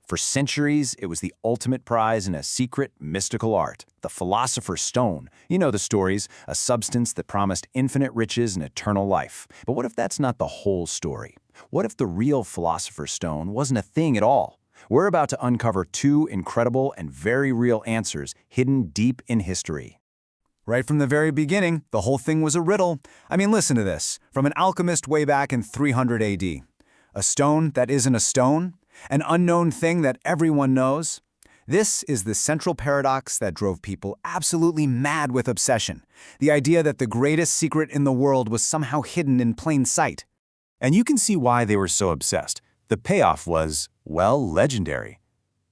For centuries, it was the ultimate prize in a secret, mystical art, the Philosopher's Stone. You know the stories, a substance that promised infinite riches and eternal life. But what if that's not the whole story? What if the real Philosopher's Stone wasn't a thing at all? We're about to uncover two incredible and very real answers hidden deep in history. Right from the very beginning, the whole thing was a riddle. I mean, listen to this. From an alchemist way back in 300 AD. A stone that isn't a stone? An unknown thing that everyone knows? This is the central paradox that drove people absolutely mad with obsession. The idea that the greatest secret in the world was somehow hidden in plain sight. And you can see why they were so obsessed. The payoff was, well, legendary.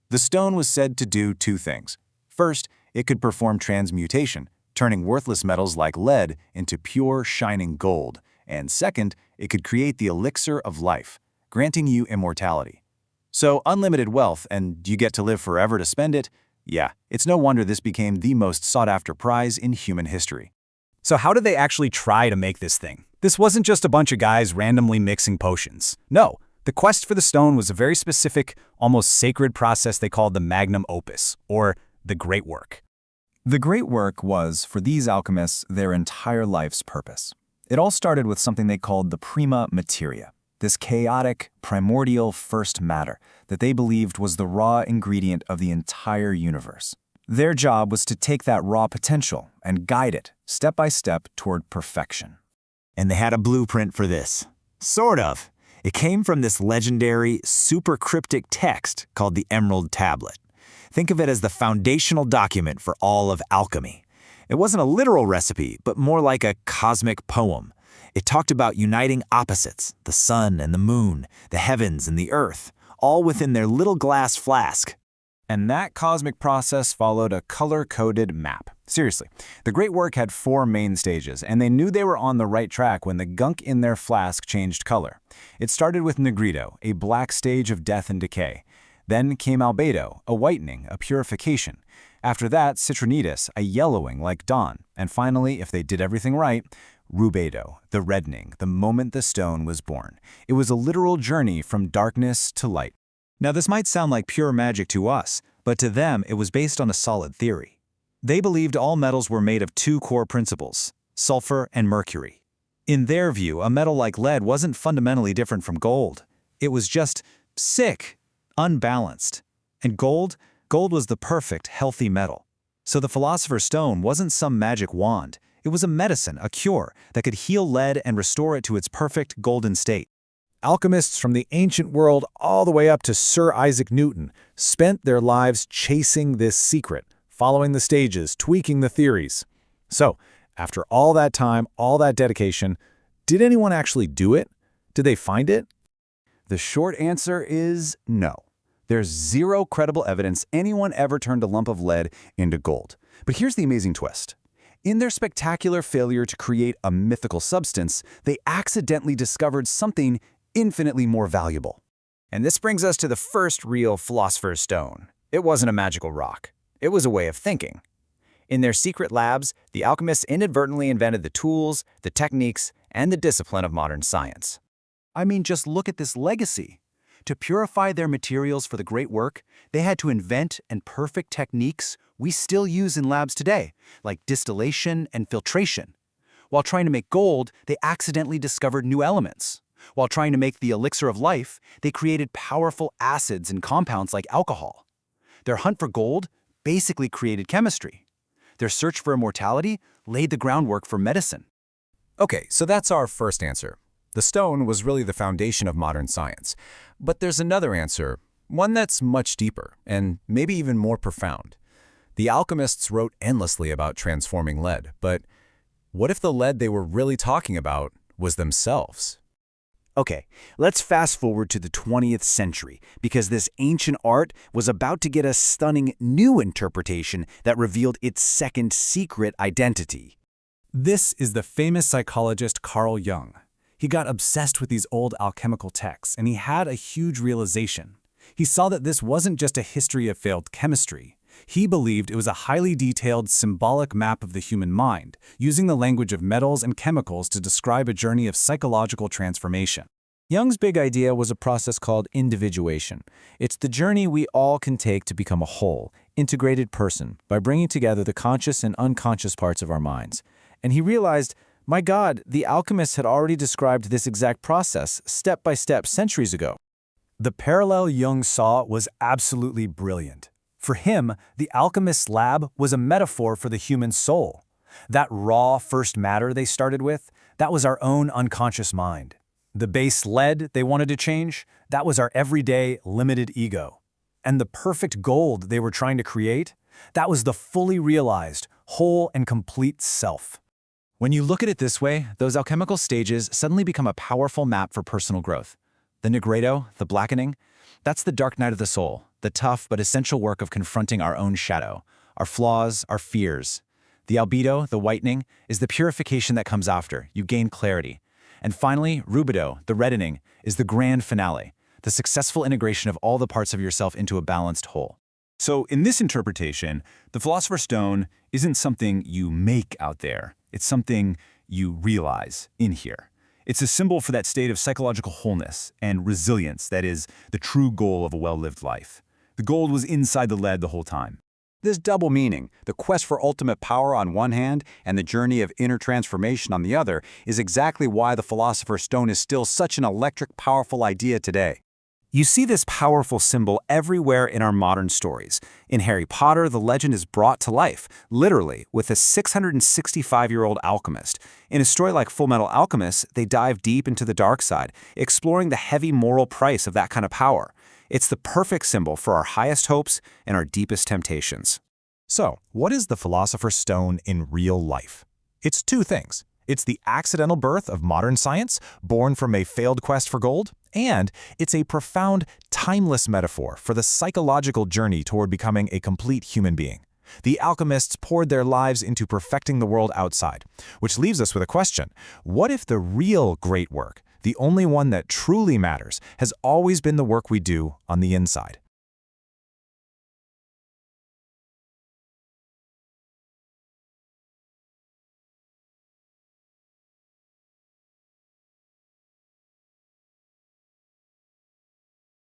The stone was said to do two things. First, it could perform transmutation, turning worthless metals like lead into pure, shining gold. And second, it could create the elixir of life, granting you immortality. So unlimited wealth, and you get to live forever to spend it? Yeah, it's no wonder this became the most sought-after prize in human history. So how did they actually try to make this thing? This wasn't just a bunch of guys randomly mixing potions. No, the quest for the stone was a very specific, almost sacred process they called the magnum opus, or the great work. The great work was, for these alchemists, their entire life's purpose. It all started with something they called the prima materia. This chaotic, primordial first matter that they believed was the raw ingredient of the entire universe. Their job was to take that raw potential and guide it, step by step, toward perfection. And they had a blueprint for this. Sort of. It came from this legendary, super cryptic text called the Emerald Tablet. Think of it as the foundational document for all of alchemy. It wasn't a literal recipe, but more like a cosmic poem. It talked about uniting opposites, the sun and the moon, the heavens and the earth, all within their little glass flask. And that cosmic process followed a color-coded map. Seriously, the great work had 4 main stages, and they knew they were on the right track when the gunk in their flask changed color. It started with Negrito, a black stage of death and decay. Then came Albedo, a whitening, a purification. After that, Citronitis, a yellowing like dawn. And finally, if they did everything right, Rubedo, the reddening, the moment the stone was born. It was a literal journey from darkness to light. Now, this might sound like pure magic to us, but to them, it was based on a solid theory. They believed all metals were made of 2 core principles, sulfur and mercury. In their view, a metal like lead wasn't fundamentally different from gold. It was just sick, unbalanced. And gold was the perfect, healthy metal. So the Philosopher's Stone wasn't some magic wand. It was a medicine, a cure, that could heal lead and restore it to its perfect golden state. Alchemists from the ancient world all the way up to Sir Isaac Newton spent their lives chasing this secret, following the stages, tweaking the theories. So, after all that time, all that dedication, did anyone actually do it? Did they find it? The short answer is no. There's zero credible evidence anyone ever turned a lump of lead into gold. But here's the amazing twist. In their spectacular failure to create a mythical substance, they accidentally discovered something infinitely more valuable. And this brings us to the first real Philosopher's Stone. It wasn't a magical rock. It was a way of thinking. In their secret labs, the alchemists inadvertently invented the tools, the techniques, and the discipline of modern science. I mean, just look at this legacy. To purify their materials for the great work, they had to invent and perfect techniques we still use in labs today, like distillation and filtration. While trying to make gold, they accidentally discovered new elements. While trying to make the elixir of life, they created powerful acids and compounds like alcohol. Their hunt for gold basically created chemistry. Their search for immortality laid the groundwork for medicine. Okay, so that's our first answer. The stone was really the foundation of modern science. But there's another answer, one that's much deeper and maybe even more profound. The alchemists wrote endlessly about transforming lead, but what if the lead they were really talking about was themselves? Okay, let's fast forward to the 20th century, because this ancient art was about to get a stunning new interpretation that revealed its second secret identity. This is the famous psychologist Carl Jung. He got obsessed with these old alchemical texts, and he had a huge realization. He saw that this wasn't just a history of failed chemistry. He believed it was a highly detailed, symbolic map of the human mind, using the language of metals and chemicals to describe a journey of psychological transformation. Jung's big idea was a process called individuation. It's the journey we all can take to become a whole, integrated person by bringing together the conscious and unconscious parts of our minds. And he realized, my God, the alchemists had already described this exact process, step by step, centuries ago. The parallel Jung saw was absolutely brilliant. For him, the alchemist's lab was a metaphor for the human soul. That raw first matter they started with, that was our own unconscious mind. The base lead they wanted to change, that was our everyday, limited ego. And the perfect gold they were trying to create, that was the fully realized, whole and complete self. When you look at it this way, those alchemical stages suddenly become a powerful map for personal growth. The Negredo, the blackening, that's the dark night of the soul, the tough but essential work of confronting our own shadow, our flaws, our fears. The albedo, the whitening, is the purification that comes after. You gain clarity. And finally, rubedo, the reddening, is the grand finale, the successful integration of all the parts of yourself into a balanced whole. So in this interpretation, the Philosopher's Stone isn't something you make out there. It's something you realize in here. It's a symbol for that state of psychological wholeness and resilience that is the true goal of a well-lived life. The gold was inside the lead the whole time. This double meaning, the quest for ultimate power on one hand and the journey of inner transformation on the other, is exactly why the Philosopher's Stone is still such an electric, powerful idea today. You see this powerful symbol everywhere in our modern stories. In Harry Potter, the legend is brought to life, literally, with a 665-year-old alchemist. In a story like Fullmetal Alchemist, they dive deep into the dark side, exploring the heavy moral price of that kind of power. It's the perfect symbol for our highest hopes and our deepest temptations. So, what is the Philosopher's Stone in real life? It's two things. It's the accidental birth of modern science, born from a failed quest for gold, and it's a profound, timeless metaphor for the psychological journey toward becoming a complete human being. The alchemists poured their lives into perfecting the world outside, which leaves us with a question. What if the real great work, the only one that truly matters, has always been the work we do on the inside?